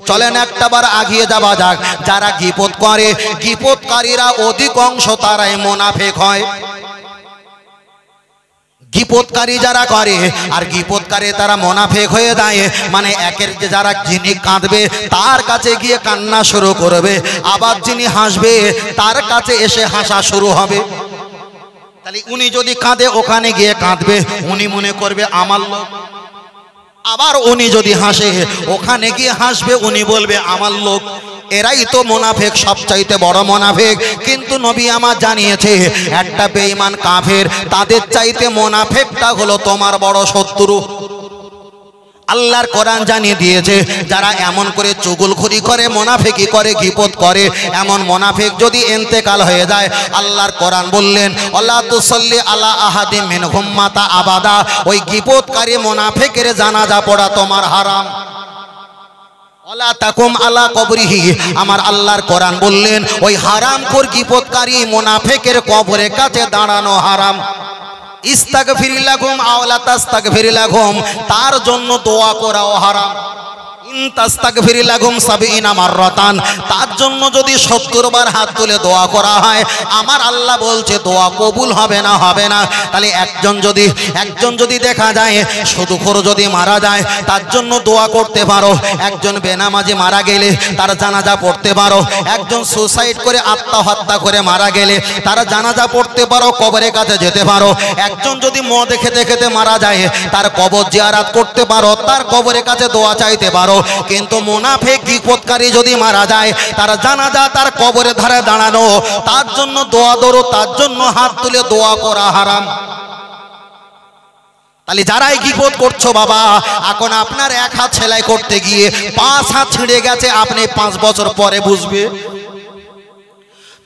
চলেন একটাবার আগিয়ে যাওয়া যাক। যারা গীবত করে, গীবতকারীরা অধিকাংশ তারাই মুনাফিক হয়। গীবতকারী যারা করে আর গীবতকারী তারা মুনাফিক হয়ে যায়। মানে একের যে যারা যিনি কাঁদবে তার কাছে গিয়ে কান্না শুরু করবে, আবার যিনি হাসবে তার কাছে এসে হাসা শুরু হবে। তাহলে উনি যদি কাঁদে ওখানে গিয়ে কাঁদবে, উনি মনে করবে আমার লোক। আবার উনি যদি হাসে ওখানে গিয়ে হাসবে, উনি বলবে আমার লোক। এরাই তো মুনাফিক, সবচাইতে বড় মুনাফিক। কিন্তু নবী আমার জানিয়েছে একটা বেঈমান কাফের তাদের চাইতে মুনাফিকটা হলো তোমার বড় শত্রু। আল্লাহর কোরআন জানিয়ে দিয়েছে যারা এমন করে চুগলখড়ি করে, মুনাফিকি করে, গীবত করে, এমন মুনাফিক যদি ইন্তেকাল হয়ে যায়, আল্লাহর কোরআন বললেন আল্লাহ তুসাল্লি আলা আহাদিম মিনহুম মাতা আবাদা। ওই গীবতকারী মুনাফিকের জানাজা পড়া তোমার হারাম। ওয়ালা তাকুম আলা কবরিহি। আমার আল্লাহর কোরআন বললেন ওই হারামখোর গীবতকারী মুনাফিকের কবরের কাছে দাঁড়ানো হারাম। ইস্তাগফির লাহুম আও লা তাস্তাগফির লাহুম, তার জন্য দোয়া করাও হারাম। ইন তাস্তাগফির লাহুম ৭০ মাররাতান, তার জন্য যদি ৭০ বার হাত তুলে দোয়া করা হয়, আমার আল্লাহ বলছে দোয়া কবুল হবে না, হবে না। তাহলে একজন যদি দেখা যায় সুদখোর যদি মারা যায় তার জন্য দোয়া করতে পারো। একজন বেনামাজি মারা গেলে তার জানাজা পড়তে পারো। একজন সুসাইড করে আত্মহত্যা করে মারা গেলে তার জানাজা পড়তে পারো, কবরের কাছে যেতে পারো। একজন যদি মদ খেতে খেতে মারা যায় তার কবর জিয়ারত করতে পারো, তার কবরের কাছে দোয়া চাইতে পারো। কিন্তু মুনাফিক গীবতকারী যদি মারা যায় তার জানাজা তার কবরের ধারে দাঁড়ানো, তার জন্য দোয়া করো, তার জন্য হাত তুলে দোয়া করা হারাম। তাহলে যারাই গীবত করছো বাবা, এখন আপনার এক হাত সেলাই করতে গিয়ে 5 হাত ছিঁড়ে গেছে, আপনি 5 বছর পরে বুঝবে।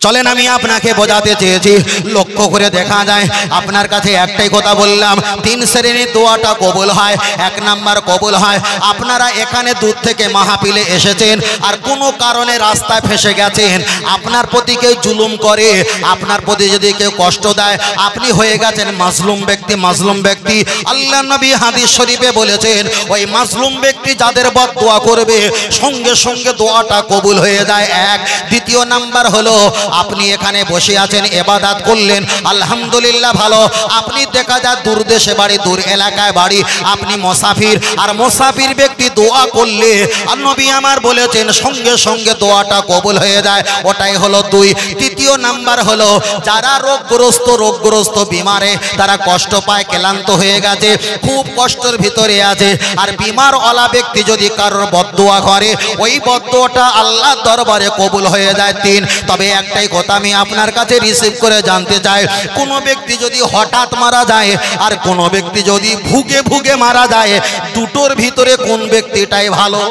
চলেন আমি আপনাকে বোঝাতে চেয়েছি, লক্ষ্য করে দেখা যায় আপনার কাছে একটাই কথা বললাম, 3 শ্রেণীর দোয়াটা কবুল হয়। 1 নাম্বার কবুল হয় আপনারা এখানে দূর থেকে মাহফিলে এসেছেন আর কোনো কারণে রাস্তায় ফেসে গেছেন, আপনার প্রতি কেউ জুলুম করে, আপনার প্রতি যদি কেউ কষ্ট দেয়, আপনি হয়ে গেছেন মাজলুম ব্যক্তি। মাজলুম ব্যক্তি আল্লাহ নবী হাদিস শরীফে বলেছেন ওই মাজলুম ব্যক্তি যাদের বদদোয়া করবে সঙ্গে সঙ্গে দোয়াটা কবুল হয়ে যায়। 1। দ্বিতীয় নাম্বার হলো আপনি এখানে বসে আছেন, ইবাদত করলেন, আলহামদুলিল্লাহ ভালো। আপনি দেখা যায় দূর দেশে বাড়ি, দূর এলাকায় বাড়ি, আপনি মুসাফির, আর মুসাফির ব্যক্তি দোয়া করলে আর নবী আমার বলেছেন সঙ্গে সঙ্গে দোয়াটা কবুল হয়ে যায়। ওটাই হলো 2। তৃতীয় নাম্বার হলো যারা রোগগ্রস্ত বিমারে, তারা কষ্ট পায়, ক্লান্ত হয়ে গেছে, খুব কষ্টের ভিতরে আছে, আর বিমার ওয়ালা ব্যক্তি যদি কারোর বদদোয়া করে ওই বদদোয়াটা আল্লাহর দরবারে কবুল হয়ে যায়। 3। তবে একটাই কথা আমি আপনার কাছে রিসিভ করে জানতে চাই, কোনো ব্যক্তি যদি হঠাৎ মারা যায় আর কোনো ব্যক্তি যদি ভুগে ভুগে মারা যায়, দুটোর ভিতরে কোন ব্যক্তিটাই ভালো?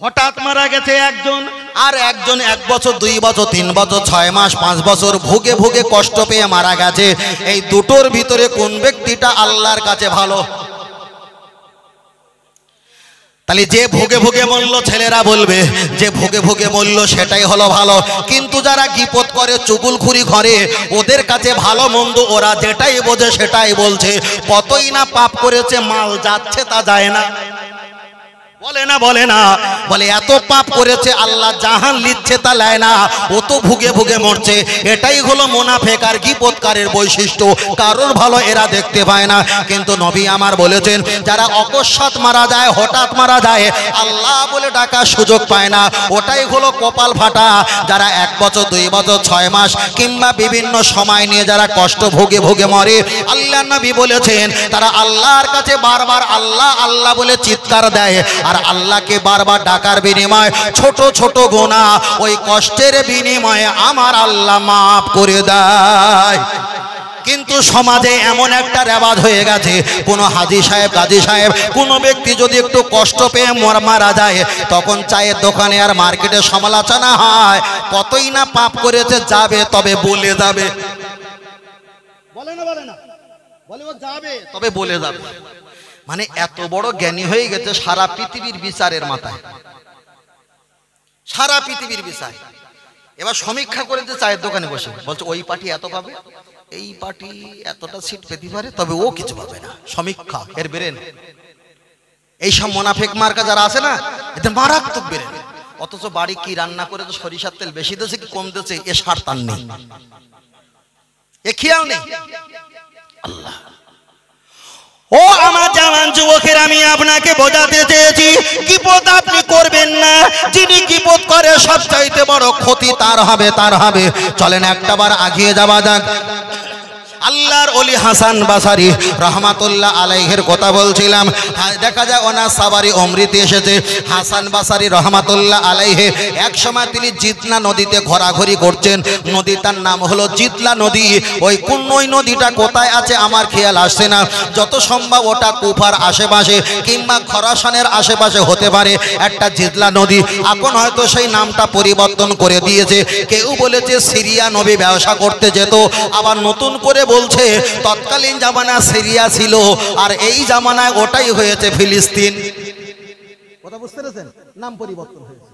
হঠাৎ মারা গেছে একজন, আর একজন 1 বছর 2 বছর 3 বছর 6 মাস 5 বছর ভুগে ভুগে কষ্ট পেয়ে মারা গেছে। এই দুটোর ভিতরে কোন ব্যক্তিটা আল্লাহর কাছে ভালো? তাহলে যে ভোগে ভোগে মরল, ছেলেরা বলবে যে ভোগে ভোগে মরল সেটাই হলো ভালো। কিন্তু যারা গীবত করে, চুগলখড়ি করে, ওদের কাছে ভালো মন্দ ওরা যেটাই বোঝে সেটাই বলছে। কতই না পাপ করেছে, মাল যাচ্ছে তা যায় না, বলে না বলে এত পাপ করেছে আল্লাহ জাহান লিচ্ছে তা লেয় না, ও তো ভুগে ভুগে মরছে। এটাই হলো মুনাফিক আর গীবতকারীর বৈশিষ্ট্য, কারোর ভালো এরা দেখতে পায় না। কিন্তু নবী আমার বলেছেন যারা অকস্মাৎ মারা যায়, হঠাৎ মারা যায়, আল্লাহ বলে ডাকার সুযোগ পায় না, ওটাই হলো কপাল ফাটা। যারা 1 বছর 2 বছর 6 মাস কিংবা বিভিন্ন সময় নিয়ে যারা কষ্ট ভোগে ভোগে মরে, আল্লাহ নবী বলেছেন তারা আল্লাহর কাছে বারবার আল্লাহ আল্লাহ বলে চিৎকার দেয়, আর আল্লাহকে বারবার ডাকার বিনিময়ে ছোট ছোট গুনাহ ওই কষ্টের বিনিময়ে আমার আল্লাহ মাফ করে দেয়। কিন্তু সমাজে এমন একটা রেওয়াজ হয়ে গেছে, কোনো হাজী সাহেব গাজী সাহেব কোনো ব্যক্তি যদি একটু কষ্ট পেয়ে মারা যায়, তখন চায়ের দোকানে আর মার্কেটে সমালোচনা হয়, কতই না পাপ করেছে, যাবে তবে বলে যাবে, বলে না বলে ও যাবে তবে বলে যাবে। মানে এত বড় জ্ঞানী হয়ে গেছে সারা পৃথিবীর বিচারের মাথায়, সারা পৃথিবীর বিচার। এবার সমীক্ষা করেছে চায়ের দোকানে বসে, বলছে ওই পার্টি এত পাবে, এই পার্টি এতটা সিট পেতে পারে, তবে ও কিছু পাবে না। সমীক্ষা, এর ব্রেন, এইসব মোনাফেক মার্কা যারা আছে না, এতে মারাত্মক বেড়ে। অথচ বাড়ি কি রান্না করে তো সরিষার তেল বেশি দিয়েছে কি কম দিয়েছে এ সার তার নেই, এ খেয়াল নেই। আল্লাহ, ও আমার জওয়ান যুবকের, আমি আপনাকে বোঝাতে চেয়েছি কিপত আপনি করবেন না। যিনি কিপত করে সবচাইতে বড় ক্ষতি তার হবে, তার হবে। চলেন একটাবার আগিয়ে যাওয়া যাক। আল্লাহর ওলি হাসান বাসারি রহমাতুল্লাহ আলাইহির কথা বলছিলাম। দেখা যায় ওনার সাবারি অমৃতে এসেছে। হাসান বাসারি রহমাতুল্লাহ আলাইহি এক সময় তিনি জিতলা নদীতে ঘোরাঘুরি করছেন। নদীটার নাম হলো জিতলা নদী। ওই কোন ওই নদীটা কোথায় আছে আমার খেয়াল আসছে না। যত সম্ভব ওটা কুফার আশেপাশে কিংবা খরাসানের আশেপাশে হতে পারে একটা জিতলা নদী। এখন হয়তো সেই নামটা পরিবর্তন করে দিয়েছে। কেউ বলেছে সিরিয়া নবী ব্যবসা করতে যেত, আবার নতুন করে বলছে তৎকালীন জামানা সিরিয়া ছিল আর এই জামানায় ওটাই হয়েছে ফিলিস্তিন। কথা বুঝতে পেরেছেন? নাম পরিবর্তন হয়েছে।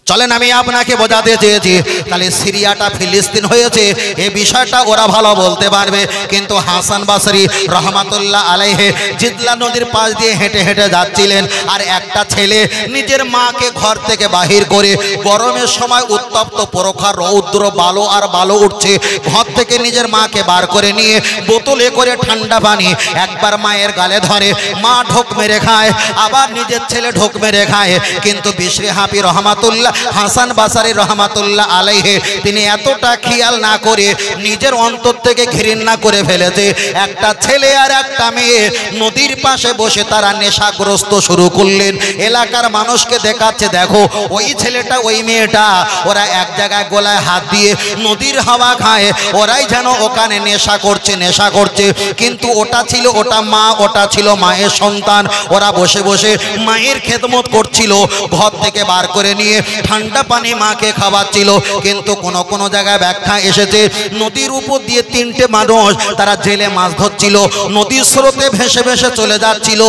চলেন আমি আপনাকে বোঝাতে চেয়েছি তাহলে সিরিয়াটা ফিলিস্তিন হয়েছে এই বিষয়টা ওরা ভালো বলতে পারবে। কিন্তু হাসান বাসরি রহমাতুল্লাহ আলাইহি জিতলা নদীর পাশ দিয়ে হেঁটে হেঁটে যাচ্ছিলেন। আর একটা ছেলে নিজের মাকে ঘর থেকে বাহির করে, গরমের সময় উত্তপ্ত প্রখর রৌদ্র, বালো আর বালো উঠছে, ঘর থেকে নিজের মাকে বার করে নিয়ে বোতলে করে ঠান্ডা পানি একবার মায়ের গালে ধরে, মা ঢোক মেরে খায়, আবার নিজের ছেলে ঢোক মেরে খায়। কিন্তু বিশরি হাফি রহমাতুল্লাহ হাসান বাসারি রহমাতুল্লাহ আলাইহি তিনি এতটা খেয়াল না করে নিজের অন্তর থেকে ঘৃণা করে ফেলেছে। একটা ছেলে আর একটা মেয়ে নদীর পাশে বসে তারা নেশাগ্রস্ত শুরু করলেন। এলাকার মানুষকে দেখাচ্ছে, দেখো ওই ছেলেটা ওই মেয়েটা ওরা এক জায়গায় গলায় হাত দিয়ে নদীর হাওয়া খায়, ওরাই যেন ওখানে নেশা করছে, নেশা করছে। কিন্তু ওটা ছিল ওটা মা, ওটা ছিল মায়ের সন্তান। ওরা বসে বসে মায়ের খেদমত করছিল, ঘর থেকে বার করে নিয়ে ঠান্ডা পানি মাকে খাওয়াচ্ছিল। কিন্তু কোনো কোনো জায়গায় ব্যাখ্যা এসেছে নদীর উপর দিয়ে তিনটে মানুষ তারা জেলে মাছ ধরছিল, নদীর স্রোতে ভেসে ভেসে চলে যাচ্ছিল।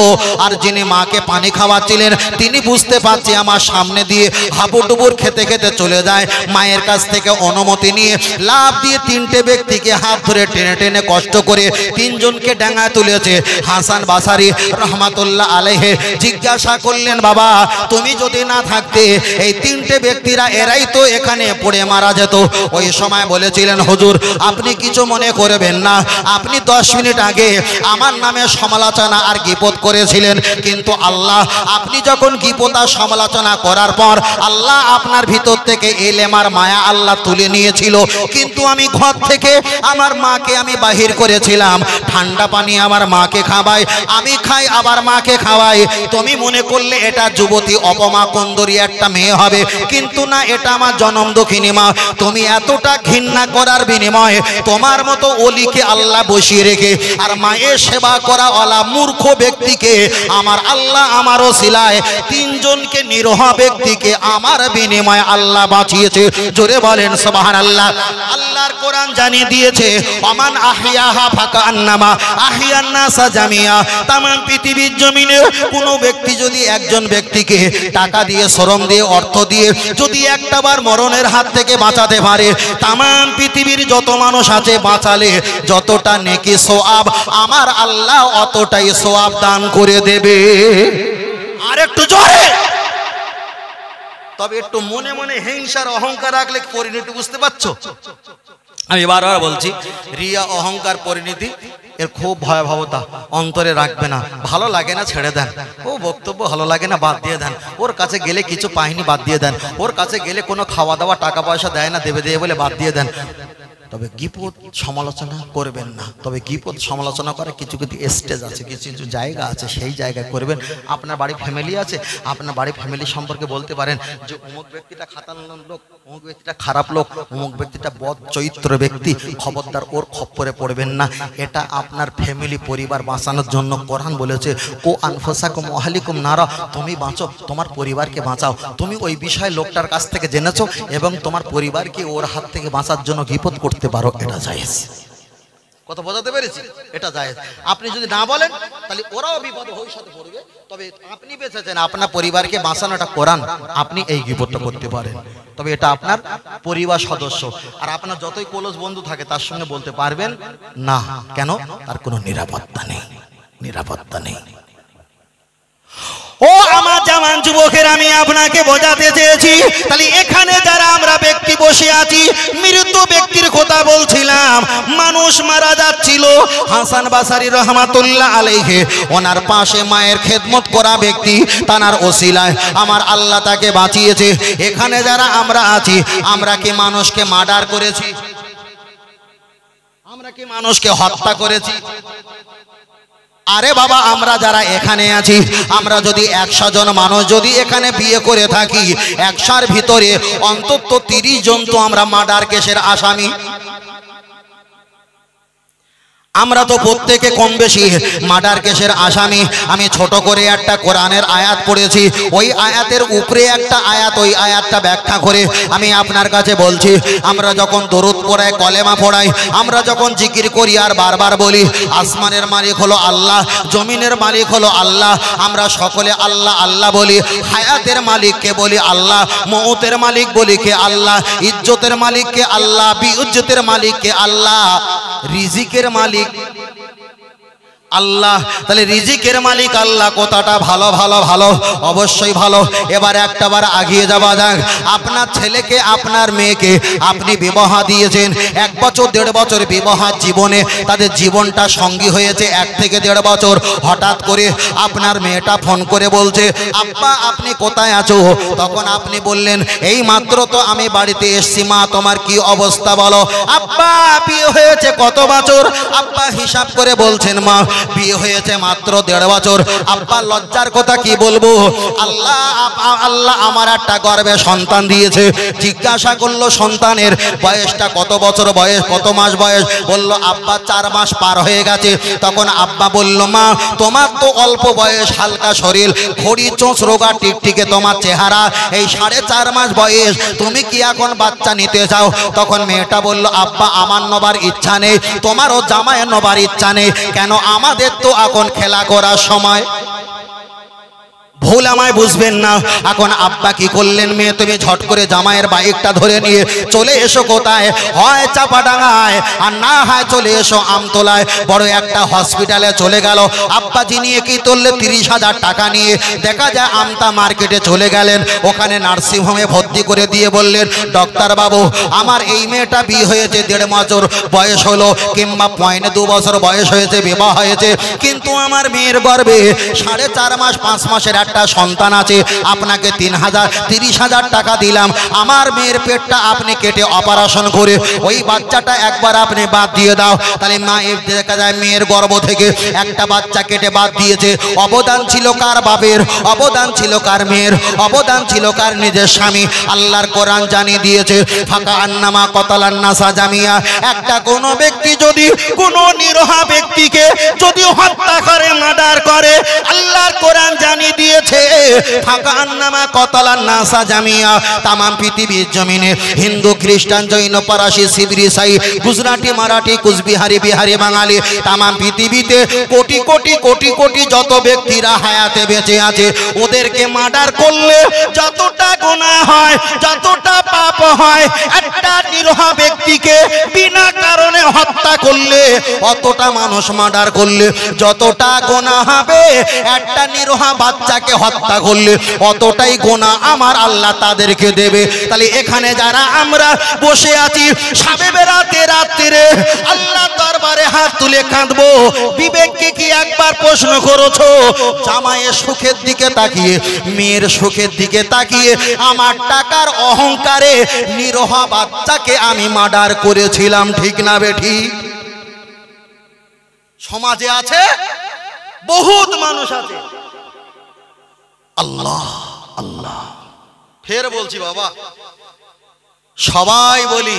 আর যিনি মাকে পানি খাওয়াচ্ছিলেন তিনি বুঝতে পারছে আমার সামনে দিয়ে হাবুডুবুর খেতে খেতে চলে যায়। মায়ের কাছ থেকে অনুমতি নিয়ে লাফ দিয়ে তিনটে ব্যক্তিকে হাত ধরে টেনে টেনে কষ্ট করে তিনজনকে ডাঙায় তুলেছে। হাসান বাসারি রহমাতুল্লাহ আলাইহি জিজ্ঞাসা করলেন, বাবা তুমি যদি না থাকতে এই তিনটে ব্যক্তিরা এরাই তো এখানে পড়ে মারা যেত। ওই সময় বলেছিলেন, হুজুর আপনি কিছু মনে করবেন না, আপনি 10 মিনিট আগে আমার নামে সমালোচনা আর গীপত করেছিলেন, কিন্তু আল্লাহ আপনি যখন গীপত আর সমালোচনা করার পর আল্লাহ আপনার ভিতর থেকে ইলম আর মায়া আল্লাহ তুলে নিয়েছিল। কিন্তু আমি ঘর থেকে আমার মাকে আমি বাহির করেছিলাম, ঠান্ডা পানি আমার মাকে খাওয়াই, আমি খাই আবার মাকে খাওয়াই। তুমি মনে করলে এটা যুবতী অপমা কুন্দরী একটা মেয়ে হবে, কিন্তু না, এটা আমার জনম দক্ষিণী মা। তুমি এতটা ঘৃণা করার বিনিময়ে তোমার মতো ওলিকে আল্লাহ বসিয়ে রেখে আর মায়ের সেবা করা ওলা মূর্খ ব্যক্তিকে আমার আল্লাহ আমার ওসিলায় তিনজনকে নিরহ ব্যক্তিকে আমার বিনিময়ে আল্লাহ বাঁচিয়েছে। জোরে বলেন সুবহানাল্লাহ। আল্লাহর কোরআন জানিয়ে দিয়েছে, ওমান আহিয়াহা ফাকান্নামা আহিয়ান নাসা জামিয়া। তামাম পৃথিবীর জমিনে কোনো ব্যক্তি যদি একজন ব্যক্তিকে টাকা দিয়ে, শ্রম দিয়ে, অর্থ দিয়ে যদি একটাবার মরণের হাত থেকে বাঁচাতে পারে, তামাম পৃথিবীর যত মানুষ আছে বাঁচালে যতটা নেকি সওয়াব আমার আল্লাহ অতটাই সওয়াব দান করে দেবে। আর একটু জোরে, তবে একটু মনে মনে হিংসার অহংকার রাখলে পরিণতি বুঝতে পারছো? আমি বারবার বলছি, রিয়া অহংকার পরিণতি এর খুব ভয়াবহতা, অন্তরে রাখবে না। ভালো লাগে না ছেড়ে দেন, ও বক্তব্য ভালো লাগে না বাদ দিয়ে দেন, ওর কাছে গেলে কিছু পাইনি বাদ দিয়ে দেন, ওর কাছে গেলে কোনো খাওয়া দাওয়া টাকা পয়সা দেয় না দেবে দেবে বলে বাদ দিয়ে দেন। তবে গীপত সমালোচনা করবেন না। তবে গীপত সমালোচনা করে কিছু কিছু স্টেজ আছে, কিছু কিছু জায়গা আছে, সেই জায়গায় করবেন। আপনার বাড়ি ফ্যামিলি আছে, আপনার বাড়ি ফ্যামিলি সম্পর্কে বলতে পারেন যে অমুক ব্যক্তিটা খাতান লোক, অমুক ব্যক্তিটা খারাপ লোক, অমুক ব্যক্তিটা বদ চরিত্র ব্যক্তি, খবরদার ওর খপ্পরে পড়বেন না। এটা আপনার ফ্যামিলি পরিবার বাঁচানোর জন্য কোরআন বলেছে, কো আনফুসাকুম ওয়া আহলিকুম নারা, তুমি বাঁচো, তোমার পরিবারকে বাঁচাও। তুমি ওই বিষয়ে লোকটার কাছ থেকে জেনেছো এবং তোমার পরিবারকে ওর হাত থেকে বাঁচার জন্য গীপত করতে পারো, এটা জায়েজ। কথা বোঝাতে পেরেছি? এটা জায়েজ। আপনি যদি না বলেন তাহলে ওরাও বিপদে ভবিষ্যতে পড়বে। তবে আপনি বেঁচেছেন, আপনার পরিবারকে বাঁচানোটা কোরআন, আপনি এই গীপতটা করতে পারেন। তবে এটা আপনার পরিবার সদস্য আর আপনার যতই ক্লোজ বন্ধু থাকে তার সঙ্গে বলতে পারবেন না। কেন? তার কোনো নিরাপত্তা নেই, নিরাপত্তা নেই। ও আমার জামান যুবকের, আমি আপনাকে বোঝাতে চেয়েছি, তাহলে এখানে যারা আমরা ব্যক্তি বসে আছি, মৃত ব্যক্তির কথা বলছিলাম, মানুষ মারা যাচ্ছিল, হাসান বাসারি রহমাতুল্লাহ আলাইহি, ওনার পাশে মায়ের খেদমত করা ব্যক্তি, তানার ওসিলায় আমার আল্লাহ তাকে বাঁচিয়েছে। এখানে যারা আমরা আছি, আমরা কি মানুষকে মার্ডার করেছি? আমরা কি মানুষকে হত্যা করেছি? আরে বাবা, আমরা যারা এখানে আছি, আমরা যদি 100 জন মানুষ যদি এখানে বিয়ে করে থাকি, 100-র ভিতরে অন্তত 30 জন তো আমরা মার্ডার কেসের আসামি। আমরা তো প্রত্যেকে কম বেশি মার্ডার কেসের আসামি। আমি ছোট করে একটা কোরআনের আয়াত পড়েছি, ওই আয়াতের উপরে একটা আয়াত, ওই আয়াতটা ব্যাখ্যা করে আমি আপনার কাছে বলছি। আমরা যখন দরুদ পড়াই, কলেমা পড়াই, আমরা যখন জিকির করি আর বারবার বলি আসমানের মালিক হলো আল্লাহ, জমিনের মালিক হলো আল্লাহ, আমরা সকলে আল্লাহ আল্লাহ বলি। হায়াতের মালিককে বলি আল্লাহ, মউতের মালিক বলি কে আল্লাহ, ইজ্জতের মালিককে আল্লাহ, বিইজ্জতের মালিককে আল্লাহ, রিজিকের মালিক আল্লাহ। তাহলে রিজিকের মালিক আল্লাহ, কথাটা ভালো ভালো ভালো, অবশ্যই ভালো। এবার একটাবার আগিয়ে যাওয়া যাক। আপনার ছেলেকে, আপনার মেয়েকে আপনি বিবাহ দিয়েছেন, 1 বছর 1.5 বছর বিবাহ জীবনে তাদের জীবনটা সঙ্গী হয়েছে 1 থেকে 1.5 বছর। হঠাৎ করে আপনার মেয়েটা ফোন করে বলছে, আব্বা আপনি কোথায় আছো? তখন আপনি বললেন, এই মাত্র তো আমি বাড়িতে এসছি, মা তোমার কি অবস্থা বলো। আব্বা বিয়ে হয়েছে কত বছর? আব্বা হিসাব করে বলছেন, মা বিয়ে হয়েছে মাত্র 1.5 বছর। আব্বা লজ্জার কথা কি বলবো, আল্লাহ আল্লাহ আমার একটা গর্ভে সন্তান দিয়েছে। জিজ্ঞাসা করলো সন্তানের বয়সটা কত বছর বয়স, কত মাস বয়স? বলল আব্বা 4 মাস পার হয়ে গেছে। তখন আব্বা বলল, মা তোমার তো অল্প বয়স, হালকা শরীর, খড়ি চোঁচ রোগা টিকটিকে তোমার চেহারা, এই 4.5 মাস বয়স, তুমি কি এখন বাচ্চা নিতে চাও? তখন মেয়েটা বলল, আব্বা আমার নেবার ইচ্ছা নেই, তোমারও জামাইয়ের নেবার ইচ্ছা নেই। কেন? আমাদের তো এখন খেলা করার সময়। ভুল আমায় বুঝবেন না। এখন আব্বা কি করলেন, মেয়ে তুমি ঝট করে জামাইয়ের বাইকটা ধরে নিয়ে চলে এসো কোথায়, হয় চাপাডাঙ্গায় আর না হয় চলে এসো আমতলায়, বড় একটা হসপিটালে চলে গেল। আব্বাজি নিয়ে কি তুললে 30,000 টাকা নিয়ে, দেখা যায় আমতা মার্কেটে চলে গেলেন, ওখানে নার্সিংহোমে ভর্তি করে দিয়ে বললেন, ডক্টর বাবু আমার এই মেয়েটা বিয়ে হয়েছে 1.5 বছর বয়স হলো, কিংবা 2 বছর বয়স হয়েছে, বিবাহ হয়েছে, কিন্তু আমার মেয়ের গর্ভে 4.5 মাস 5 মাসের একটা সন্তান আছে। আপনাকে 30,000 টাকা দিলাম, আমার মেয়ের পেটটা আপনি কেটে অপারেশন করে ওই বাচ্চাটা একবার আপনি বাদ দিয়ে দাও। তাহলে মা দেখা যায় মেয়ের গর্ভ থেকে একটা বাচ্চা কেটে বাদ দিয়েছে। অবদান ছিল কার? বাপের। অবদান ছিল কার? মেয়ের। অবদান ছিল কার? নিজের স্বামী। আল্লাহর কোরআন জানিয়ে দিয়েছে, ফাঁকা আন্নামা কতালান নাসা জামিয়া, একটা কোন ব্যক্তি যদি কোন নিরহা ব্যক্তিকে যদি হত্যা করে, মার্ডার করে, আল্লাহর কোরআন জানিয়ে দিয়েছে ফাঁকা আন্নামা কতালান নাসা জামিয়া, তামাম পৃথিবীর জমিনে হিন্দু, খ্রিস্টান, জৈন, পারাসি, শিবরি, সাই, গুজরাটি, মারাঠি, কুচবিহারি, বিহারি, বাঙালি, তামাম পৃথিবীতে কোটি কোটি কোটি কোটি যত ব্যক্তিরা হায়াতে বেঁচে আছে, ওদেরকে মার্ডার করলে যতটা গুনাহ হয়, যতটা পাপ হয়, একটা নিরহ ব্যক্তিকে বিনা কারণে হত্যা করলে, অতটা মানুষ মার্ডার করলে যতটা গুনাহ হবে, একটা নিরহ বাচ্চাকে হত্যা করলে অতটাই গুনাহ আমার আল্লাহ তাদেরকে দেবে। তাহলে এখানে যারা আমরা বসে আছি, শবে বেরাতে রাত্রে আল্লাহ দরবারে হাত তুলে কাঁদবো, বিবেককে কি একবার প্রশ্ন করেছো? জামাইয়ের সুখের দিকে তাকিয়ে, মেয়ের সুখের দিকে তাকিয়ে, আমার টাকার অহংকারে নিরহ বাচ্চাকে আমি মার্ডার করেছিলাম, ঠিক না বেঠি? সমাজে আছে, বহুত মানুষ আছে। আল্লাহ আল্লাহ, ফের বলছি বাবা, সবাই বলি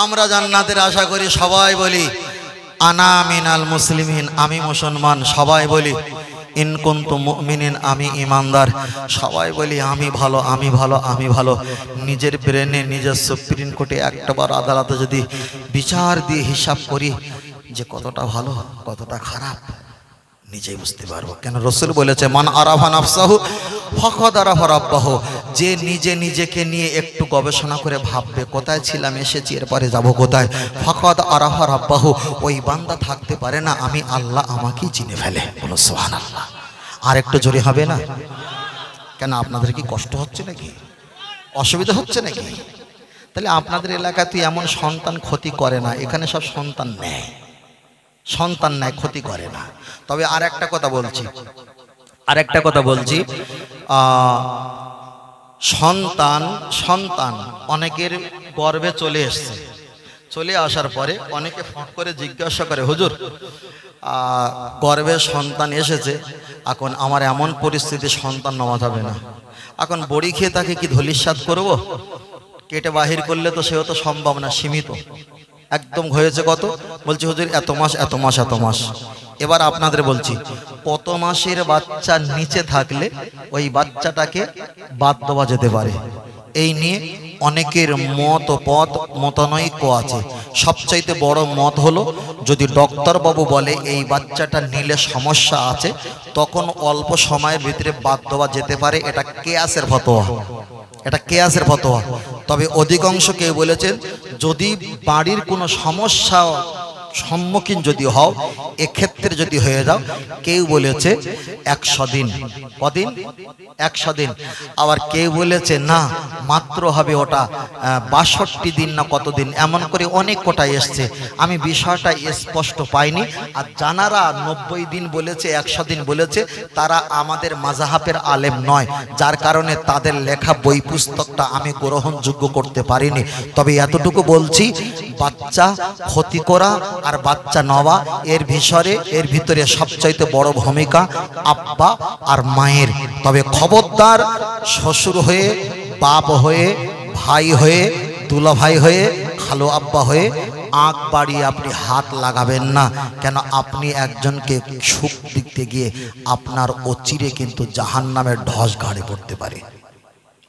আমরা জান্নাতের আশা করি, সবাই বলি আনা মিনাল মুসলিমিন, আমি মুসলমান, সবাই বলি ইন কুনতুম মুমিনিন, আমি ইমানদার, সবাই বলি আমি ভালো, আমি ভালো, আমি ভালো। নিজের ব্রেনে, নিজের সুপ্রিম কোর্টে একটাবার আদালতে যদি বিচার দিয়ে হিসাব করি যে কতটা ভালো কতটা খারাপ, নিজেই বুঝতে পারবো। কেন? রাসূল বলেছে, মান আরাফা নাফসাহু ফাকাদ আরাফা রাব্বাহু, যে নিজে নিজেকে নিয়ে একটু গবেষণা করে ভাববে কোথায় ছিলাম, এসেছি, এরপরে যাব কোথায়, ফাকাদ আরাফা রাব্বাহু, ওই বান্দা থাকতে পারে না আমি আল্লাহ আমাকেই চিনে ফেলে। বলো সুবহানাল্লাহ। আর একটু জোরে হবে না? কেন আপনাদের কি কষ্ট হচ্ছে নাকি, অসুবিধা হচ্ছে নাকি? তাহলে আপনাদের এলাকাতে এমন সন্তান ক্ষতি করে না, এখানে সব সন্তান নেয়, সন্তান নেয়, ক্ষতি করে না। তবে আর একটা কথা বলছি, সন্তান অনেকের গর্ভে চলে এসছে, চলে আসার পরে অনেকে ফট করে জিজ্ঞাসা করে, হুজুর গর্ভে সন্তান এসেছে, এখন আমার এমন পরিস্থিতি সন্তান নেওয়া যাবে না, এখন বড়ি খেয়ে তাকে কি ধলিস্বাদ করব? কেটে বাহির করলে তো সেও তো সম্ভব না, সীমিত একদম হয়েছে কত? বলছি হুজুর এত মাস এত মাস এত মাস। এবার আপনাদের বলছি, কত মাসের বাচ্চা নিচে থাকলে ওই বাচ্চাটাকে বাদ দেওয়া যেতে পারে, এই নিয়ে অনেকের মতানৈক্য আছে। সবচাইতে বড় মত হলো, যদি ডক্টর বাবু বলে এই বাচ্চাটা নিলে সমস্যা আছে, তখন অল্প সময়ের ভিতরে বাদ দেওয়া যেতে পারে। এটা কেয়াসের ফতোয়া, এটা কেয়াসের ফতোয়া। তবে অধিকাংশ কেউ বলেছেন যদি বাড়ির কোনো সমস্যা সম্মুখীন যদি হও, এক্ষেত্রে যদি হয়ে যাও, কেউ বলেছে 100 দিন। কদিন? 100 দিন। আবার কেউ বলেছে না, মাত্র হবে ওটা 62 দিন না কতদিন, এমন করে অনেক কোটা এসছে। আমি বিষয়টা স্পষ্ট পাইনি। আর জানারা 90 দিন বলেছে, 100 দিন বলেছে, তারা আমাদের মাযহাবের আলেম নয়, যার কারণে তাদের লেখা বই পুস্তকটা আমি গ্রহণযোগ্য করতে পারিনি। তবে এতটুকু বলছি, বাচ্চা ক্ষতি করা আর বাচ্চা নেওয়া এর ভিতরে সবচাইতে বড় ভূমিকা আব্বা আর মায়ের। তবে খবরদার, শ্বশুর হয়ে, বাপ হয়ে, ভাই হয়ে, দুলা ভাই হয়ে, খালো আব্বা হয়ে আঁক বাড়িয়ে আপনি হাত লাগাবেন না। কেন আপনি একজনকে সুখ দিতে গিয়ে আপনার অচিরে কিন্তু জাহান্নামের ঢস ঘাড়ে পড়তে পারে,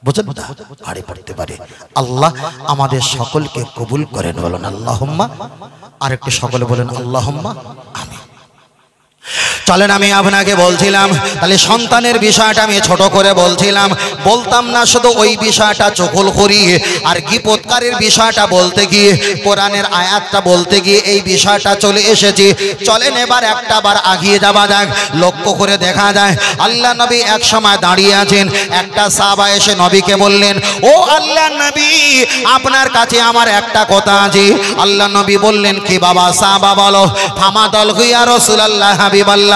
বুঝলেন না? ঘাড়ে পড়তে পারে। আল্লাহ আমাদের সকলকে কবুল করেন, বলেন আল্লাহুম্মা। আরেকটু সকলে বলেন আল্লাহুম্মা আমিন। চলেন, আমি আপনাকে বলছিলাম, তাহলে সন্তানের বিষয়টা আমি ছোট করে বলতাম না, শুধু ওই বিষয়টা চকুল করি আর গীপতকারীর বিষয়টা বলতে গিয়ে, কোরআনের আয়াতটা বলতে গিয়ে এই বিষয়টা চলে এসেছি। চলেন এবার একটা বার আগিয়ে যাওয়া যাক। লক্ষ্য করে দেখা যায়, আল্লাহ নবী এক সময় দাঁড়িয়ে আছেন, একটা সাহাবা এসে নবীকে বললেন, ও আল্লাহ নবী, আপনার কাছে আমার একটা কথা আছে। আল্লাহ নবী বললেন, কি বাবা? সাহাবা বলো, ফামাদাল ইয়া রাসূলুল্লাহ, হাবিবাল্লাহ,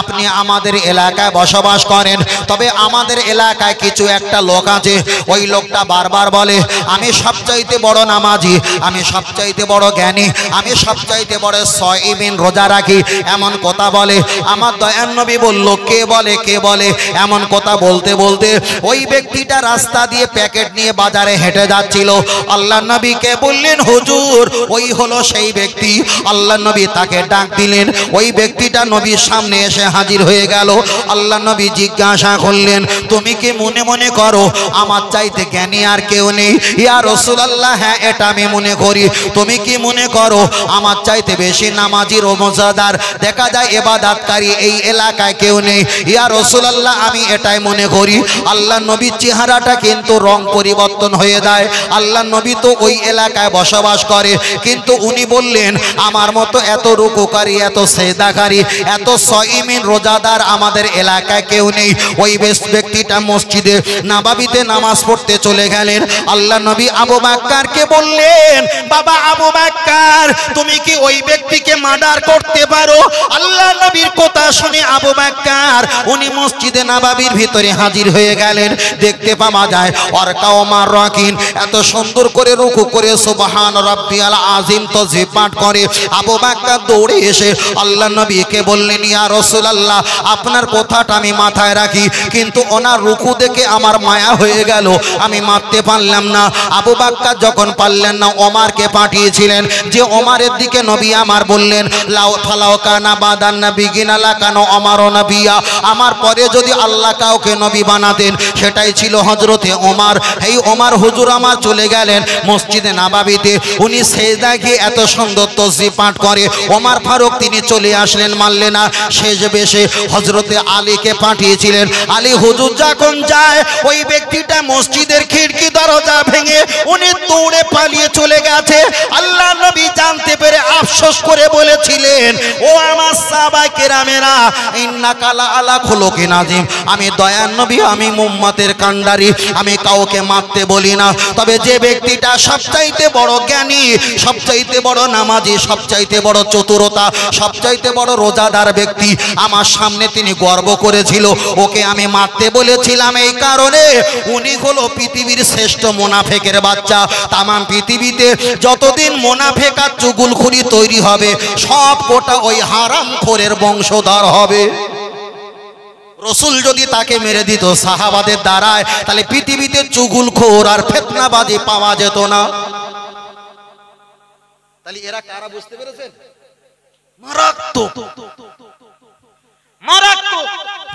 আপনি আমাদের এলাকায় বসবাস করেন, তবে আমাদের এলাকায় কিছু একটা লোক আছে, ওই লোকটা বারবার বলে আমি সবচাইতে বড় নামাজি, আমি সবচাইতে বড় জ্ঞানী, আমি সবচাইতে বড় সাইমিন, রোজা রাখি, এমন কথা বলে। আমার দয়ার নবী বলল, কে বলে, কে বলে? এমন কথা বলতে বলতে ওই ব্যক্তিটা রাস্তা দিয়ে প্যাকেট নিয়ে বাজারে হেঁটে যাচ্ছিল। আল্লাহ নবীকে বললেন, হুজুর ওই হলো সেই ব্যক্তি। আল্লাহ নবী তাকে ডাক দিলেন, ওই ব্যক্তিটা নবীর সামনে এসে হাজির হয়ে গেল। আল্লাহ নবী জিজ্ঞাসা করলেন, তুমি কি মনে মনে করো আমার চাইতে জ্ঞানী আর কেউ নেই? ইয়া রাসূলুল্লাহ, হ্যাঁ এটা আমি মনে করি। তুমি কি মনে করো আমার চাইতে বেশি নামাজি রোজাদার, দেখা যায় ইবাদতকারী এই এলাকায় কেউ নেই? ইয়া রাসূলুল্লাহ, আমি এটাই মনে করি। আল্লাহ নবীর চেহারাটা কিন্তু রং পরিবর্তন হয়ে যায়। আল্লাহ নবী তো ওই এলাকায় বসবাস করে, কিন্তু উনি বললেন আমার মতো এত রুকুকারী, এত সেজদাকারী, এত সাইমিন রোজাদার আমাদের এলাকায় কেউ নেই। ওই ব্যক্তিটা মসজিদে নববীতে নামাজ পড়তে চলে গেলেন। আল্লাহ নবী আবু বকরকে বললেন, বাবা আবু বকর, তুমি কি ওই ব্যক্তিকে মার্ডার করতে পারো? আল্লাহ নবীর কথা শুনে আবু বকর উনি মসজিদে নববীর ভিতরে হাজির হয়ে গেলেন। দেখতে পাওয়া যায় ওয়ারকা ওমর রাকিন এত সুন্দর করে রুকু করে সুবহান রাব্বিয়াল আযীম তাসবিহ পাঠ করে। আবু বকর দৌড়ে এসে আল্লাহ নবীকে বললেন, ইয়া রাসূলুল্লাহ, আপনার কথাটা আমি মাথায় রাখি, কিন্তু ওনার রুকু দেখে আমার মায়া হয়ে গেল, আমি মারতে পারলাম না। আবু বকর যখন পারলেন না, ওমরকে পাঠিয়েছিলেন, যে ওমরের দিকে নবী আমার বললেন, লাউ ফালাউ কানা বাদান নবিয়িনা লাকানা ওমরু নবিয়্যা, আমার পরে যদি আল্লাহ কাউকে নবী বানাতেন সেটাই ছিল হযরতে ওমর। এই ওমর হুজুর আমার চলে গেলেন মসজিদে নববীতে, উনি সেজদায় গিয়ে এত সুন্দর তাসবিহ পাঠ করে। ওমর ফারুক তিনি চলে আসলেন, মানলেন না, শেষ বেশে হযরতে আলীকে পাঠিয়েছিলেন। আলী হুজুর যখন যায়, ওই ব্যক্তিটা মসজিদের খিড়কি দরজা ভেঙে উনি দৌড়ে পালিয়ে চলে গেছে। আল্লাহ নবী জানতে পেরে আফসোস করে বলেছিলেন, ও আমার সাহাবায়ে কেরামেরা, ইন্নাকা লা আলা খুলুকিন আযীম, আমি দয়ার নবী, আমি উম্মতের কান্ডারি, আমি কাউকে মারতে বলি না। তবে যে ব্যক্তিটা সবচাইতে বড় জ্ঞানী, সবচাইতে বড় নামাজি, সবচাইতে বড় চতুরতা, সবচাইতে বড় রোজাদার ব্যক্তি আমার সামনে তিনি গর্ব করেছিল, ওকে আমি মারতে বলেছিলাম এই কারণে উনি হলো পৃথিবীর শ্রেষ্ঠ মুনাফিকের বাচ্চা। তাম পৃথিবীতে যতদিন মুনাফিক আর চুগলখুরি তৈরি হবে সব কোটা ওই হারামখোরের বংশধর হবে। রসুল যদি তাকে মেরে দিত সাহাবাদের দ্বারায়, তাহলে পৃথিবীতে চুগলখোর আর ফিতনাবাজি পাওয়া যেত না। তাহলে এরা কারা বুঝতে পেরেছেন? মারাত্মক মারাত্মক।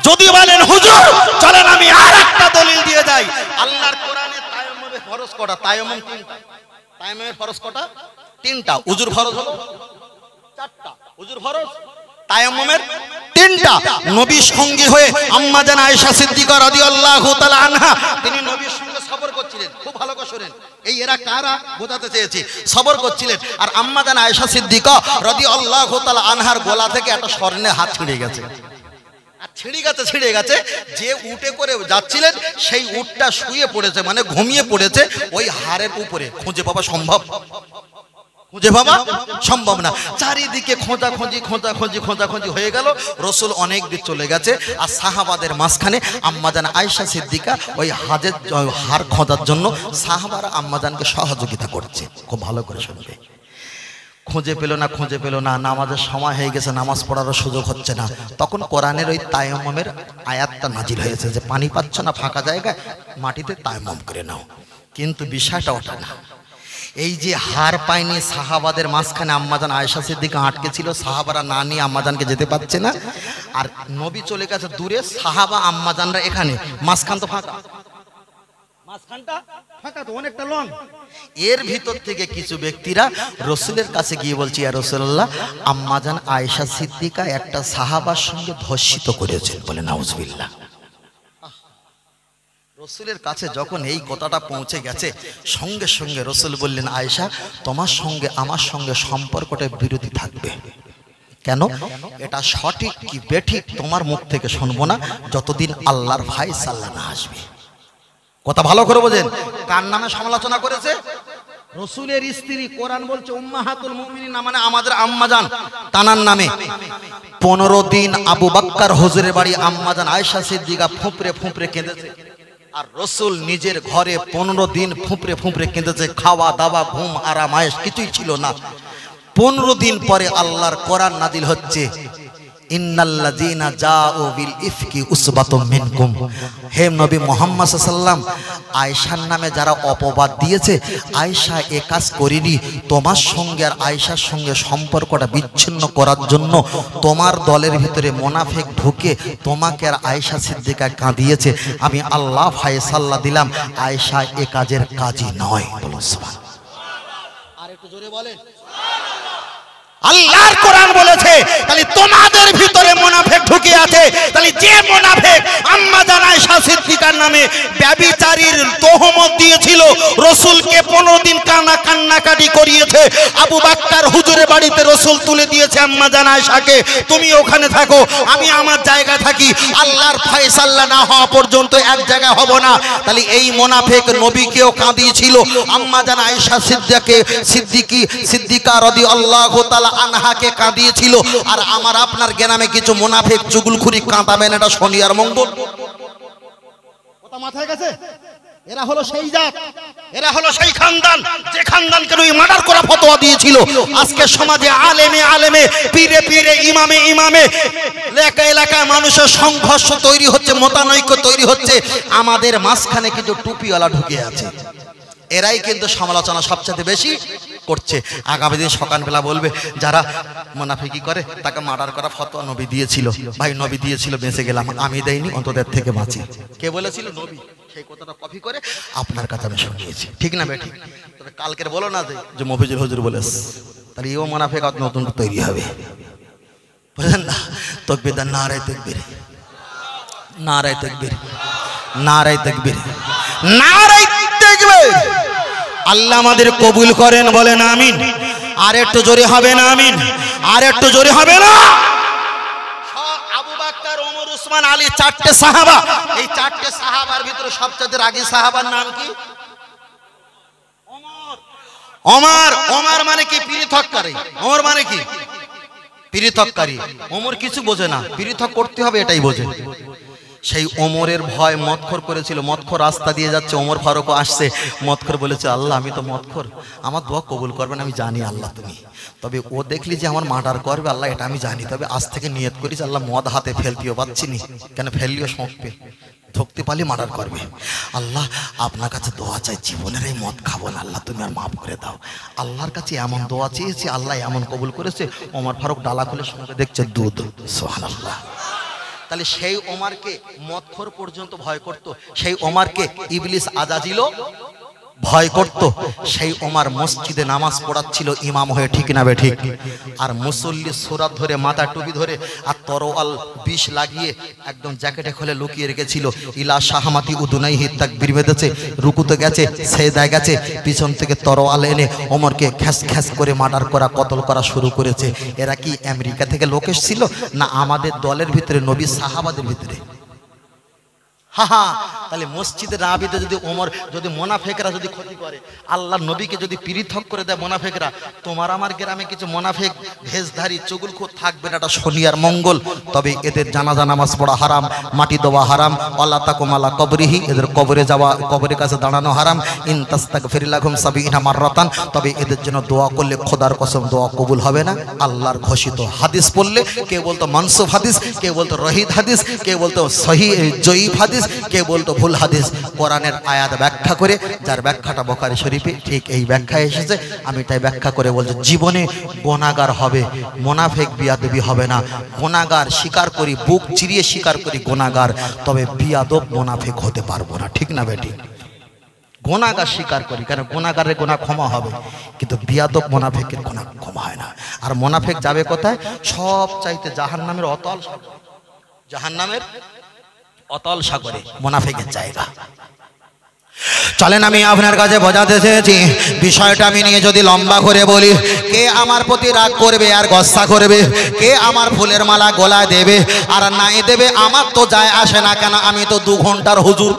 যদি বলেন হুজুর চলেন আমি আরেকটা দলিল দিয়ে যাই, আল্লাহর কোরআনে তায়াম্মুমের ফরজ কটা? তায়াম্মুম তিনটা। তায়াম্মুমের ফরজ কটা? তিনটা। উজুর ফরজ হলো চারটা। উজুর ফরজ, তায়াম্মুমের তিনটা। নবীর সঙ্গী হয়ে আম্মা জান আয়েশা সিদ্দিকা রাদিয়াল্লাহু তাআলা আনহা, তিনি নবীর সঙ্গে সবর করছিলেন। খুব ভালো করে শুনেন, এই এরা কারা বোঝাতে চেয়েছি। সবর করছিলেন আর আম্মা জান আয়েশা সিদ্দিকা রাদিয়াল্লাহু তাআলা আনহার গলা থেকে একটা স্বর্ণের হাত ছিঁড়ে গেছে। আর ছিঁড়ে গেছে যে উটে করে যাচ্ছিলেন সেই উটটা শুয়ে পড়েছে, মানে ঘুমিয়ে পড়েছে ওই হাড়ের উপরে। খুঁজে পাওয়া সম্ভব? খুঁজে পাওয়া সম্ভব না। চারিদিকে খোঁজাখুঁজি হয়ে গেল। রসুল অনেক দিন চলে গেছে আর সাহাবাদের মাঝখানে আম্মাজান আয়েশা সিদ্দিকা ওই হাড় খোঁজার জন্য সাহাবারা আম্মাজানকে সহযোগিতা করছে। খুব ভালো করে শুনবে। খুঁজে পেল না, নামাজের সময় হয়ে গেছে, নামাজ পড়ারও সুযোগ হচ্ছে না। তখন কোরআনের ওই তায়াম্মুমের আয়াতটা নাজিল হয়েছে যে পানি পাচ্ছ না, ফাঁকা জায়গায় মাটিতে তায়াম্মুম করে নাও। কিন্তু বিষয়টা ওটা না। এই যে হার পায়নি সাহাবাদের মাঝখানে আম্মাজান আয়েশা সিদ্দিকা আটকে ছিল, সাহাবারা না নিয়ে আম্মাজানকে যেতে পারছে না। আর নবী চলে গেছে দূরে, সাহাবা আম্মাজানরা এখানে, মাঝখান তো ফাঁকা, মাঝখানটা ফাঁকা তো অনেকটা লং। এর ভিতর থেকে কিছু ব্যক্তিরা রসুলের কাছে গিয়ে বলছে, ইয়া রাসূলুল্লাহ, আম্মাজান আয়েশা সিদ্দিকা একটা সাহাবার সঙ্গে ধর্ষিত করেছেন বলে। নাউজুবিল্লাহ। রসুলের কাছে যখন এই কথাটা পৌঁছে গেছে, সঙ্গে সঙ্গে রসুল বললেন, আয়েশা, তোমার সঙ্গে আমার সঙ্গে সম্পর্কটা বিরোধী থাকবে। কেন? এটা সঠিক কি বেঠিক তোমার মুখ থেকে শুনবো না যতদিন আল্লাহর ফায়সালা না আসবে। কথা ভালো করে বোঝেন। কার নামে সমালোচনা করেছে? রসুলের স্ত্রী। কোরআন বলছে উম্মাহাতুল মুমিনিন, মানে আমাদের আম্মাজান তানার নামে। 15 দিন আবু বকর হুজুরের বাড়ি আম্মাজান আয়েশা সিদ্দিকা ফুঁপড়ে কেঁদেছে। আর রসুল নিজের ঘরে 15 দিন ফুঁপড়ে কেঁদেছে। খাওয়া দাওয়া ঘুম আরাম আয়েশ কিছুই ছিল না। 15 দিন পরে আল্লাহর কোরআন নাজিল হচ্ছে, ইন্নাল্লাযীনা জাউ বিল ইফকি উসবাতুম মিনকুম। হে নবী মুহাম্মদ সাল্লাল্লাহু আলাইহি ওয়াসাল্লাম, আয়েশার নামে যারা অপবাদ দিয়েছে, আয়েশা এ কাজ করেনি। তোমার সঙ্গে আর আয়েশার সঙ্গে সম্পর্কটা বিচ্ছিন্ন করার জন্য তোমার দলের ভিতরে মুনাফিক ঢুকে তোমাকে আর আয়েশা সিদ্দিকা কাঁদিয়েছে। আমি আল্লাহ ফায়সালা দিলাম, আয়েশা এ কাজের কাজী নয়। বলুন সুবহানাল্লাহ। আর একটু জোরে বলেন সুবহানাল্লাহ। আল্লাহর কোরআন বলেছে, তাহলে তোমাদের ভিতরে মুনাফিক ঢুকে আছে। তাহলে যে মুনাফিক আম্মাজান আয়েশা সিদ্দিকার নামে ব্যভিচারীর তোহমত দিয়েছিল, রাসূলকে 15 দিন কান্নাকাটি করিয়েছে, আবু বকর হুজুরের বাড়িতে রাসূল তুলে দিয়েছে আম্মাজান আয়েশাকে, তুমি ওখানে থাকো, আমি আমার জায়গায় থাকি, আল্লাহর ফয়সালা না হওয়া পর্যন্ত এক জায়গায় হব না। তাহলে এই মুনাফিক নবীকেও কাঁদিয়েছিল, আম্মাজান আয়েশা সিদ্দিকা রাদিয়াল্লাহু তাআলা আনহাকে কাঁদিয়েছিল। আর আমার আপনার গ্রামে কিছু মুনাফিক চুগলখুরি কাঁদাবেন, এটা শনি আর মঙ্গল। কথা মাথায় গেছে? এরা হলো সেই জাত, এরা হলো সেই খানদান যে খানদানকে ওই মার্ডার করা ফতোয়া দিয়েছিল। আজকে সমাজে আলেমে পীরে ইমামে এলাকায় মানুষের সংঘর্ষ তৈরি হচ্ছে, মতানৈক্য তৈরি হচ্ছে। আমাদের মাঝখানে কিছু টুপিওয়ালা ঢুকে আছে, এরাই কিন্তু সমালোচনা সবচেয়ে বেশি করছে। আগামী দিন সকালবেলা বলবে যারা মুনাফিকি করে তাকে মার্ডার করা ফতোয়া নবী দিয়েছিল। ভাই নবী দিয়েছিল, বেঁচে গেলাম, আমি দেইনি, অন্তত এর থেকে বাঁচি। কে বলেছিল? নবী। সেই কথাটা কপি করে আপনার কাছে আমি শুনিয়েছি, ঠিক না বেঠিক? তবে কালকের বলো না যে মফিজুল হুজুর বলেছ, তাহলে এও মুনাফিক নতুন তৈরি হবে, বুঝলেন না? তাকবীর, নারায়ে তাকবীর, নারায়ে তাকবীর, নারায়ে তাকবীর, নারায়ে তাকবীর। আল্লাহ আমাদের কবুল করেন, বলেন আমিন। আর একটু জোরে হবে না আমিন, আর একটু জোরে হবে না। আবু বকর, ওমর, উসমান, আলী, চারটে সাহাবা। এই চারটে সাহাবার ভিতরে সবচেয়ে রাগী সাহাবার নাম কি? ওমর। ওমর মানে কি? পৃথককারী। ওমর মানে কি? পৃথককারী। ওমর কিছু বোঝে না, পৃথক করতে হবে এটাই বোঝে। সেই ওমরের ভয় মদখোর করেছিল। মদখোর রাস্তা দিয়ে যাচ্ছে, ওমর ফারুকও আসছে। মদখোর বলেছে, আল্লাহ আমি তো মদখোর, আমার দোয়া কবুল করবেন আমি জানি আল্লাহ তুমি। তবে ও দেখলি যে আমার মার্ডার করবে আল্লাহ এটা আমি জানি, তবে আজ থেকে নিয়ত করিস আল্লাহ মদ হাতে ফেলতেও পাচ্ছি নি, কেন ফেললিও সঁপবে, ধরতে পারলে মার্ডার করবে। আল্লাহ আপনার কাছে দোয়া চাই, জীবনের এই মদ খাবো না আল্লাহ, তুমি আর মাফ করে দাও। আল্লাহর কাছে এমন দোয়া চেয়েছি, আল্লাহ এমন কবুল করেছে। ওমর ফারুক ডালা খুলে সঙ্গে দেখছে দুধ। সুবহানাল্লাহ। তাহলে সেই ওমরকে মদখোর পর্যন্ত ভয় করত, সেই ওমরকে ইবলিস আজাজিলও ভয় করত। সেই ওমর মসজিদে নামাজ পড়াচ্ছিল ইমাম হয়ে, ঠিক না বে ঠিক? আর মুসল্লি সুরাত ধরে, মাথা টুপি ধরে, আর তরোয়াল বিষ লাগিয়ে একদম জ্যাকেটে খুলে লুকিয়ে রেখেছিল। ইলা শাহমাতি উদুনাইহি তাকবীর বেঁধেছে, রুকুতে গেছে, সেজদায় গেছে, পিছন থেকে তরোয়াল এনে ওমরকে খ্যাস খ্যাস করে মার্ডার করা, কতল করা শুরু করেছে। এরা কি আমেরিকা থেকে লোক এসেছিল না আমাদের দলের ভিতরে, নবী সাহাবাদের ভিতরে? তাহলে মসজিদে রাবিতে যদি ওমর, যদি মোনাফেকরা যদি ক্ষতি করে, আল্লাহ নবীকে যদি পৃথক করে দেয় মোনাফেকরা, তোমার আমার গ্রামে কিছু মোনাফেক ভেজধারী চুগলখোর থাকবে না, এটা শনি আর মঙ্গল। তবে এদের জানাজা নামাজ পড়া হারাম, মাটি দেওয়া হারাম, আল্লাহ তাকুমালা কবরিহি, এদের কবরে যাওয়া, কবরের কাছে দাঁড়ানো হারাম। ইন তাস্তাগফির লাহুম ৭০ মাররাতান, তবে এদের জন্য দোয়া করলে খোদার কসম দোয়া কবুল হবে না। আল্লাহর ঘোষিত হাদিস পড়লে, কেউ বলতো মানসুখ হাদিস, কেউ বলতো রহিদ হাদিস, কেউ বলতো সহিহ জয়ীফ হাদিস, কে বলতো ভুল হাদিস। কোরআনের আয়াত ব্যাখ্যা করে, যার ব্যাখ্যাটা বুখারী শরীফে ঠিক এই ব্যাখ্যা এসেছে, আমি তাই ব্যাখ্যা করে বলছি, জীবনে গুনাহগার হবে, মুনাফিক বিয়াদবি হবে না। গুনাহগার স্বীকার করি, বুক চিরিয়ে স্বীকার করি গুনাহগার, তবে বিয়াদব মুনাফিক হতে পারবো না, ঠিক না বেটি? গুনাহগার স্বীকার করি, কারণ গুনাহগারের গুনাহ ক্ষমা হবে, কিন্তু বিয়াদব মুনাফিকের গুনাহ ক্ষমা হয় না। আর মুনাফিক যাবে কোথায়? সব চাইতে জাহান্নামের অতল সাগর, জাহান্নামের অতল সাগরে মুনাফিকের জায়গা। চলেন আমি আপনার কাছে বোঝাতে চেয়েছি, বিষয়টা আমি নিয়ে যদি লম্বা করে বলি, কে আমার প্রতি রাগ করবে আর গস্সা করবে, কে আমার ফুলের মালা গলায় দেবে আর নাই দেবে, আমার তো যায় আসে না, কেন আমি তো 2 ঘন্টার হুজুর।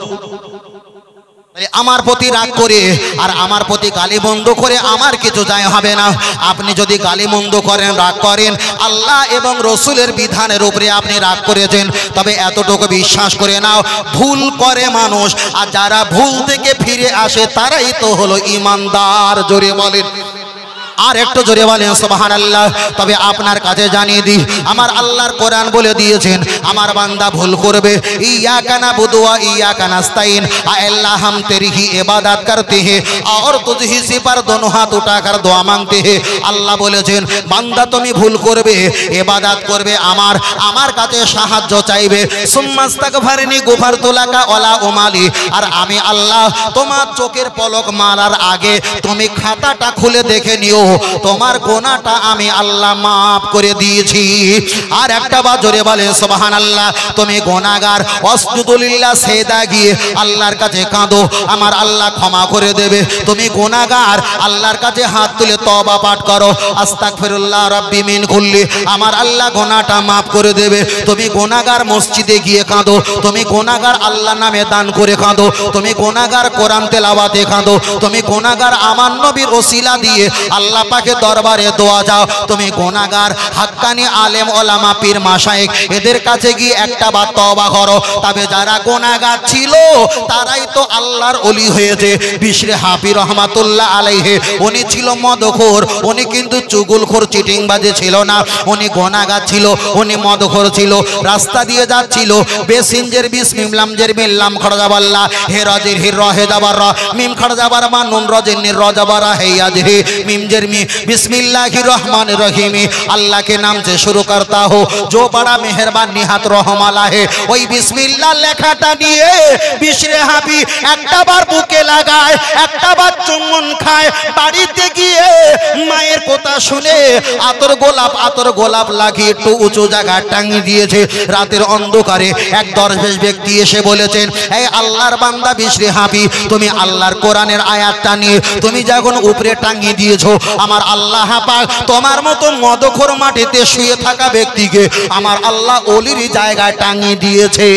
আমার প্রতি রাগ করে আর আমার প্রতি গালি বন্ধ করে আমার কিছু যায় হবে না। আপনি যদি গালি বন্ধ করেন, রাগ করেন, আল্লাহ এবং রসুলের বিধানের উপরে আপনি রাগ করেছেন, তবে এতটুকু বিশ্বাস করে নাও, ভুল করে মানুষ, আর যারা ভুল থেকে ফিরে আসে তারাই তো হলো ইমানদার। জোরে বলেন, আর একটু জোরে বলেন সুবহানাল্লাহ। তবে আপনার কাছে জানিয়ে দিই, আমার আল্লাহর কোরআন বলে দিয়েছেন, আমার বান্দা ভুল করবে, ইয়্যাকা নাবুদু ওয়া ইয়্যাকা নাস্তাইন, আল্লাহ हम तेरी ही इबादत करते हैं और तुझी से पर दोनों हाथ उठाकर दुआ मांगते हैं। আল্লাহ বলেছেন, বান্দা তুমি ভুল করবে, ইবাদত করবে আমার, আমার কাছে সাহায্য চাইবে, সুম্মাস্তাগফিরনি গফারতু লাকা ওয়ালা উমালি, আর আমি আল্লাহ তোমার চোখের পলক মারার আগে তুমি খাতাটা খুলে দেখে নিও, তোমার গুনাহটা আমি আল্লাহ মাফ করে দিয়েছি। আর একটা বার জোরে বলে সুবহানাল্লাহ। তুমি গুনাহগার, ওয়াসজুদু লিল্লাহ, সেজদা গিয়ে আল্লাহর কাছে কাঁদো, আমার আল্লাহ ক্ষমা করে দেবে। তুমি গুনাহগার, আল্লাহর কাছে হাত তুলে তওবা পাঠ করো, আস্তাগফিরুল্লাহ রাব্বি মিন কুল্লি, আমার আল্লাহ গুনাহটা মাফ করে দেবে। তুমি গুনাহগার, মসজিদে গিয়ে কাঁদো, তুমি গুনাহগার, আল্লাহর নামে দান করে কাঁদো, তুমি গুনাহগার, কোরআন তেলাওয়াতে কাঁদো, তুমি গুনাহগার, আমার নবীর ওসিলা দিয়ে আল্লাহ পাকের দরবারে দোয়া যাও, তুমি গুনাহগার, হাক্কানি আলেম ওলামা পীর মাশায়েখ এদের কাছে গিয়ে একটা বার তওবা করো। তবে যারা গুনাহগার ছিল তারাই তো আল্লাহর ওলি হয়েছে। বিশরে হাফি রহমাতুল্লাহ আলাইহি, উনি ছিল মদখোর, উনি কিন্তু চুগলখোর চিটিংবাজি ছিল না, উনি গুনাহগার ছিল, উনি মদখোর ছিল। রাস্তা দিয়ে যাচ্ছিল, বেসিনজের বিস মিমলামজের মিল্লাম খরজাবাল্লাহ, হে রাজির হি রহে জাবার র, মিম খরজাবার মা নুন রজিনির রজাবারা হে ইয়াজহি मिम जरमी बिस्मिल्लाहिर रहमानिर रहीम, अल्लाह के नाम से शुरू करता हो जो बड़ा मेहरबान निहात रहमाला है। ওই বিসমিল্লাহ লেখাটা নিয়ে বিশরে হাবি একটা বার বুকে লাগায়, একটা বার চুম্বন খায়, বাড়িতে গিয়ে মায়ের কথা শুনে আতর গোলাপ লাগিয়ে একটু উঁচু জায়গায় টাঙিয়ে দিয়েছে। রাতের অন্ধকারে এক দরবেশ ব্যক্তি এসে বলেছেন, এই আল্লাহর বান্দা বিশরে হাবি, তুমি আল্লাহর কোরআনের আয়াতটা নিয়ে তুমি যখন উপরে টাঙিয়ে দিয়েছো, আমার আল্লাহ পাক তোমার মতো মদখোর মাটিতে শুয়ে থাকা ব্যক্তিকে আমার আল্লাহ ওলির জায়গায় টাঙিয়ে দিয়েছে।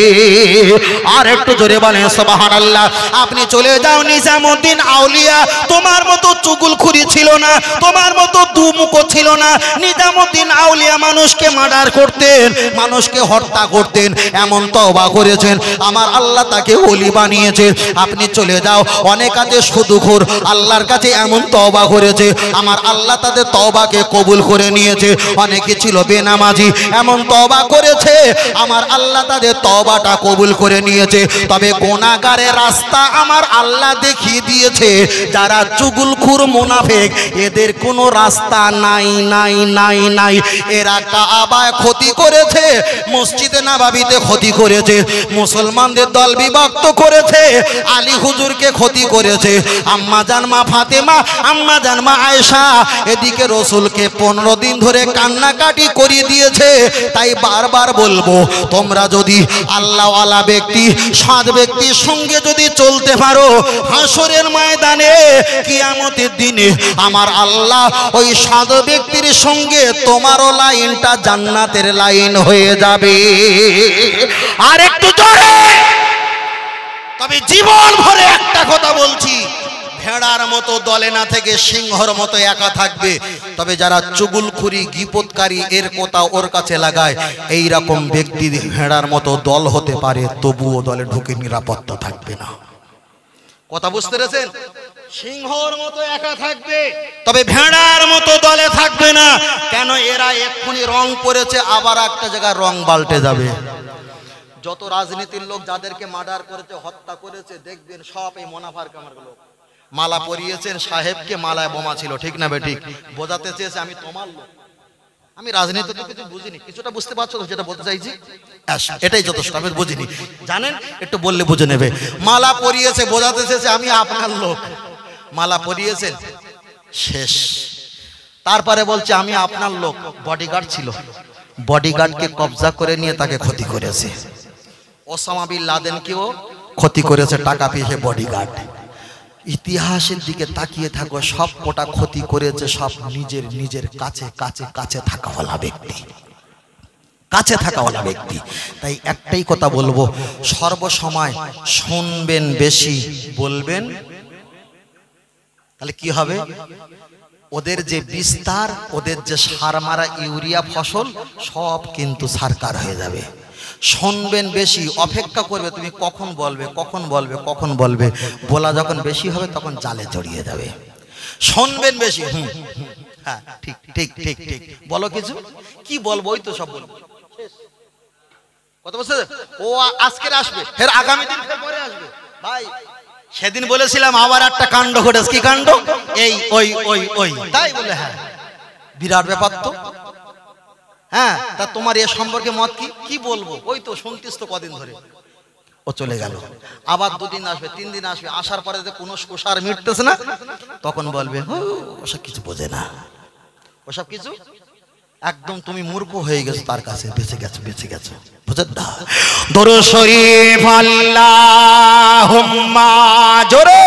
আর একটু জোরে বলেন সুবহানাল্লাহ। আপনি চলে যাও নিজামুদ্দিন আউলিয়া, তোমার মতো চুগলখুরি ছিল না, তোমার মতো দুমুখ ছিল না। নিজামুদ্দিন আউলিয়া মানুষকে মার্ডার করতেন, মানুষকে হত্যা করতেন, এমন তওবা করেছেন, আমার আল্লাহ তাকে ওলি বানিয়েছে। আপনি চলে যাও, অনেক আছে সুদখোর, আল্লাহর কাছে এমন তওবা করেছে, আমার আল্লাহ তাদের তওবাকে কবুল করে নিয়েছে। অনেকে ছিল বেনামাজি, এমন তওবা করেছে, আমার আল্লাহ তাদের তওবাটা কবুল করে নিয়েছে। তবে গুনাহগারের রাস্তা আমার আল্লাহ দেখিয়ে দিয়েছে। যারা চুগলখোর মুনাফিক, এদের কোনো রাস্তা নাই নাই নাই নাই। এরা কাবায় ক্ষতি করেছে, মসজিদে নববীতে ক্ষতি করেছে, মুসলমানদের দল বিভক্ত করেছে, আলী হুজুরকে ক্ষতি করেছে, আম্মা জান মা ফাতেমা, আম্মা জান মা আয়েশা, এদিকে রসুলকে 15 দিন ধরে কান্নাকাটি করিয়ে দিয়েছে। তাই বারবার বলবো, তোমরা যদি আল্লাহওয়ালা ব্যক্তি, সৎ ব্যক্তির সঙ্গে যদি চলতে পারো, হাসরের ময়দানে কিয়ামতের দিনে আমার আল্লাহ ওই সৎ ব্যক্তির সঙ্গে তোমারও লাইনটা জান্নাতের লাইন হয়ে যাবে। আর একটু জোরে। তবে জীবন ভরে একটা কথা বলছি, ভেড়ার মতো দলে না থেকে সিংহর মতো একা থাকবে। তবে যারা চুগলখুরি গীপতকারী, এর কথা ওর কাছে লাগায়, এই রকম ব্যক্তি ভেড়ার মতো দল হতে পারে, তবুও দলে ঢুকে নিরাপত্তা থাকবে না। কথা বুঝতে পেরেছেন? সিংহর মতো একা থাকবে, তবে ভেড়ার মতো দলে থাকবে না। কেন? এরা এক্ষুনি রং পড়েছে, আবার একটা জায়গায় রং পাল্টে যাবে। যত রাজনীতির লোক যাদেরকে মার্ডার করেছে, হত্যা করেছে, দেখবেন সব এই মুনাফার কামার লোক। মালা পরিয়েছেন সাহেবকে, মালায় বোমা ছিল, ঠিক না বেঠিক? বোঝাতে চেয়েছে আমি তোমার লোক। আমি রাজনীতি তো কিছু বুঝিনি, কিছুটা বুঝতে পারছো তো যেটা বলতে চাইছি? এটাই যথেষ্ট, আমি বুঝিনি। জানেন, একটু বললে বুঝে নেবে। মালা পরিয়েছে, বোঝাতে চেয়েছে আমি আপনার লোক। মালা পরিয়েছেন, শেষ। তারপরে বলছে আমি আপনার লোক। বডিগার্ড ছিল, বডিগার্ডকে কবজা করে নিয়ে তাকে ক্ষতি করেছে। ওসামা বিন লাদেনকেও ক্ষতি করেছে টাকা পেয়ে বডিগার্ড। ইতিহাসের দিকে তাকিয়ে থাকো, সব কোটা ক্ষতি করেছে সব নিজের নিজের কাছে কাছে কাছে থাকাওয়ালা ব্যক্তি, কাছে থাকাওয়ালা ব্যক্তি। তাই একটাই কথা বলবো, সর্বসময় শুনবেন বেশি, বলবেন। তাহলে কি হবে? ওদের যে বিস্তার, ওদের যে সার মারা ইউরিয়া ফসল, সব কিন্তু সারকার হয়ে যাবে। শুনবেন বেশি, অপেক্ষা করবে তুমি কখন বলবে, কখন বলবে, কখন বলবে। বলা যখন বেশি হবে তখন জালে জড়িয়ে যাবে। শুনবেন বেশি, হ্যাঁ ঠিক ঠিক ঠিক ঠিক। বলো কিছু, কি বলবো? ওই তো সব বলবো। কত বছর ও আজকে আসবে, ফের আগামী দিন ফের পরে আসবে। ভাই সেদিন বলেছিলাম আবার একটা কাণ্ড ঘটেছে। কি কাণ্ড? এই ওই ওই ওই তাই বলে, হ্যাঁ বিরাট ব্যাপার তো। হ্যাঁ, তা তোমার এ সম্পর্কে মত কি? কি বলবো? ওই তো শুনতিস তো কদিন ধরে। ও চলে গেল, আবার 2 দিন আসবে, 3 দিন আসবে। আসার পরে যে কোনো কুষার মিটতেছে না, তখন বলবে ওসব কিছু বোঝে না, ওসব কিছু একদম তুমি মূর্খ হয়ে গেছো তার কাছে, বেঁচে গেছো বেঁচে গেছো। বুঝেন না? দরুদ শরীফ আল্লাহুম্মা জোরে